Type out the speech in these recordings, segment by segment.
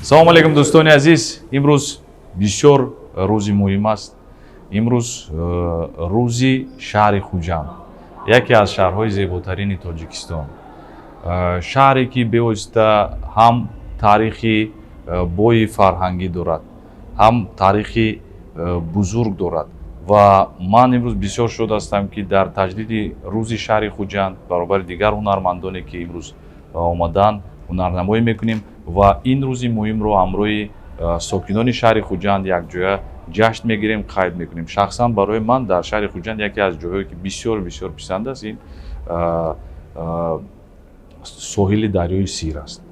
салому алейкум дӯстони азиз, имрӯз бисёр рӯзи муҳим аст. имрӯз рӯзи шаҳри Хуҷанд, яке аз шаҳрҳои зеботарини Тоҷикистон. шаҳре ки бевосита ҳам таърихи бойи фарҳангӣ дорад, ҳам таърихи бузург дорад ва ман имрӯз бисёр шод ҳастам ки дар таҷдиди рӯзи шаҳри Хуҷанд баробари дигар ҳунармандоне ки имрӯз омадан ҳунарнамоӣ мекунем ва ин рӯзи муҳимро ҳамроҳи сокинони шаҳри Хуҷанд якҷоя ҷашн мегирем, қайд мекунем. Шахсан барои ман дар шаҳри Хуҷанд яке аз ҷойҳое ки бисёр писанд аст, ин соҳили дарёи Сир аст.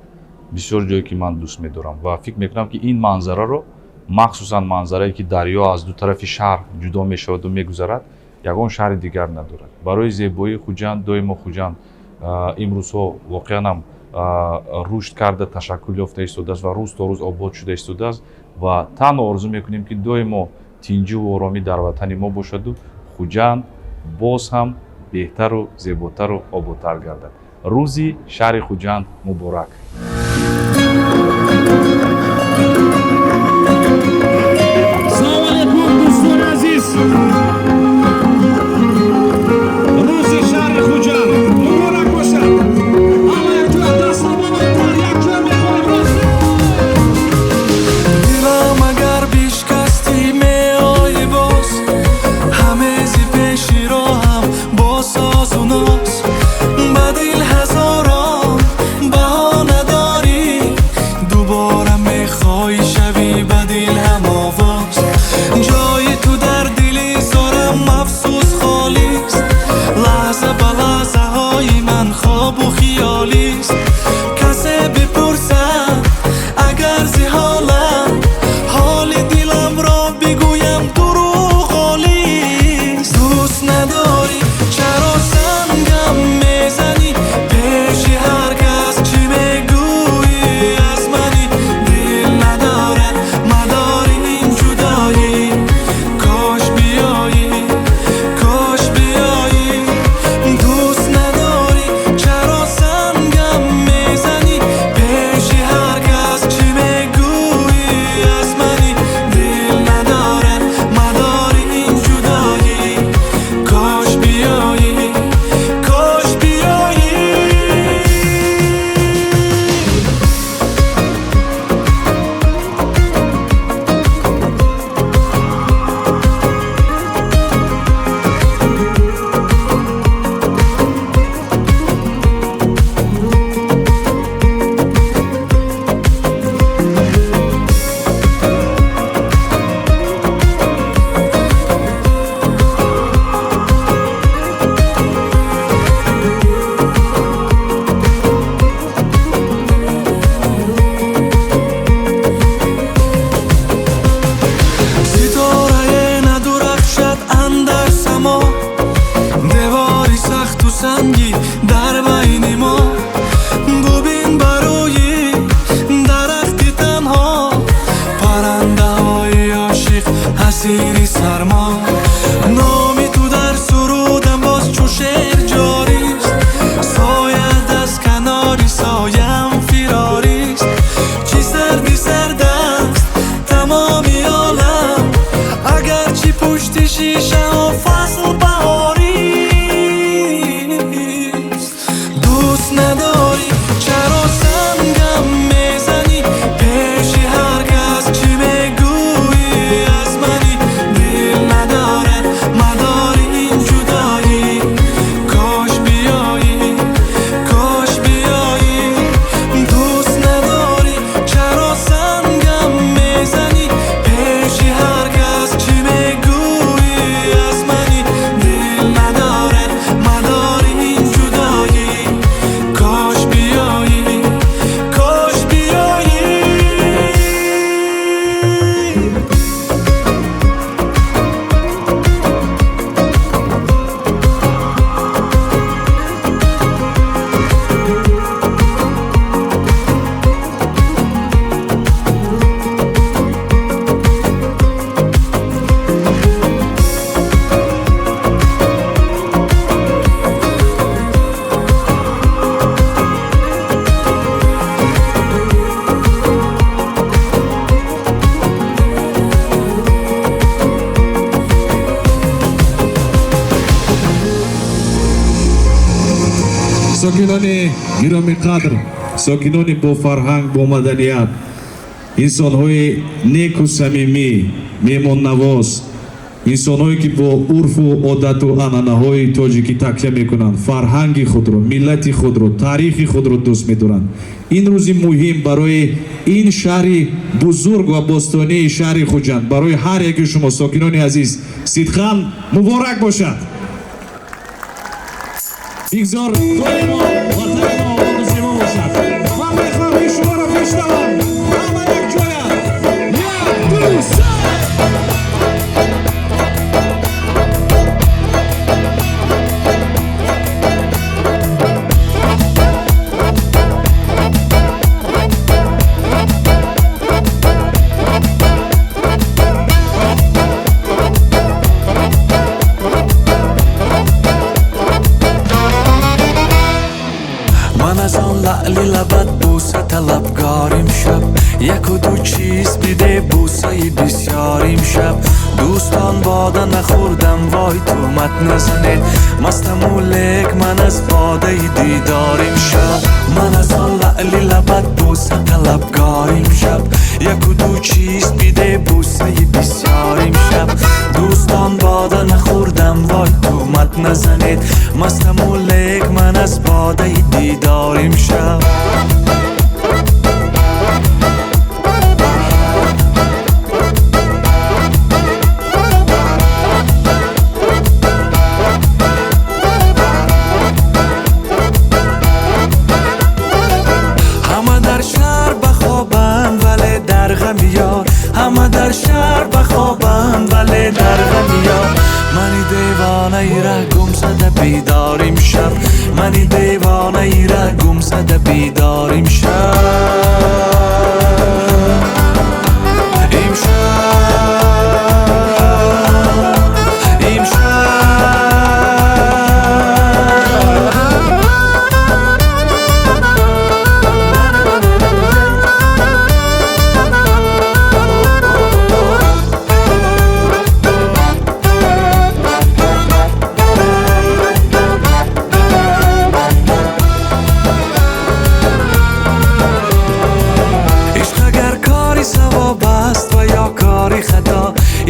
бисёр ҷое ки ман дӯст медорам ва фикр мекунам ки ин манзараро, махсусан манзарае ки дарё аз ду тарафи шаҳр ҷудо мешаваду мегузарад, ягон шаҳри дигар надорад. Барои зебоии Хуҷанд доимо Хуҷанд имрӯзҳо воқеан ҳам рушд карда ташаккул ёфта истодааст ва рӯз то рӯз обод шуда истодааст ва танҳо орзу мекунем ки доимо тинҷуву оромӣ дар ватани мо бошаду Хуҷанд боз ҳам беҳтару зеботару ободтар гардад. рӯзи шаҳри Хуҷанд муборак. Салому алейкум дӯстони азиз. Рӯзи шаҳри Хуҷанд муборак бошад. Ҳама якҷоя дастамо бартар, якҷоя мехоҳем раст. Дилам агар бишкастӣ меои боз, ҳамези пеши роҳам бо созу ноз, ба дил ҳазорон баҳона дорам. сокинони гироми қадр, сокинони бо фарҳанг, бо маданият, инсонҳои неку самимӣ, меҳмоннавоз, инсонҳое ки бо урфу одату анъанаҳои тоҷикӣ такя мекунанд, фарҳанги худро, миллати худро, таърихи худро дӯст медоранд. ин рӯзи муҳим барои ин шаҳри бузург ва бостонии шаҳри хуҷанд, барои ҳар яки шумо сокинони азиз сидхан муборак бошад. бигзор доимо ватани мо ободу зебо бошад. ман мехоҳам ки шуморо бишнавам. ҳама якҷоя. як, ду, се. از آن لعلی لبت بوسه طلبگاریم شب یک و دو چیز بیده بوسه بسیاریم شب دوستان باده نخوردم وای تومت نزنید مستم و لیک من از باده دیداریم شب من از آن لعلی لبت بوسه طلبگاریم شب یک و دو چیز بیده بوسه بسیاریم شب دوستان باده نخوردم وای تومت نزنید مستم و لیک من از باده دیداریم شب همه در شهر بخوابند ولی در غم یار همه در شهر بخوابند ولی در غم یار منی دیوانه ای را گم زده بیداریم شب منی دیوانه ای را گم زده بیداریم شب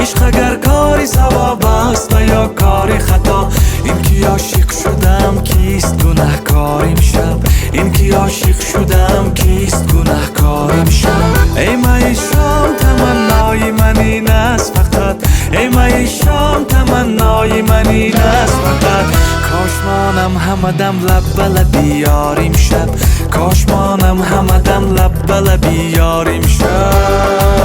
عشق اگر کاری ثواب است و یا کاری خطا این که عاشق شدم کیست گناهکاریم شب این که عاشق شدم کیست گناهکاریم شب ای مای شام تمنای من این است فقط ای مای شام تمنای من این است فقط کاش مانم همدم لب به لب یاریم شب کاش مانم همدم لب به لب یاریم شب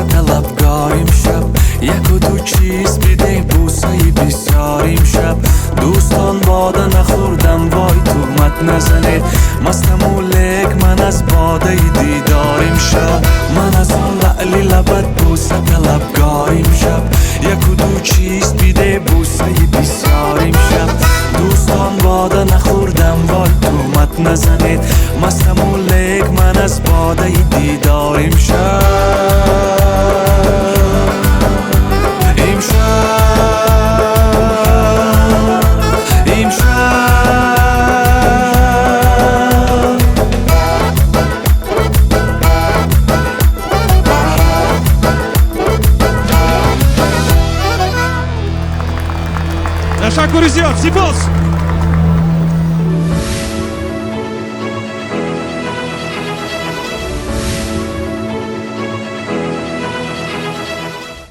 طلبگاریم شب یک و دو چیز بیده بوسه بسیاریم شب دوستان باده نخوردم وای تومت نزنید مستم و لیک من از باده دیداریم شب من از آن لعلی لبت بوسه طلبگاریم شب یک و دو چیز بیده بوسه بسیاریم شب دوستان باده نخوردم وای تومت نزنید مستم و لیک من از باده دیداریم شب تشکر زیاد سپاس.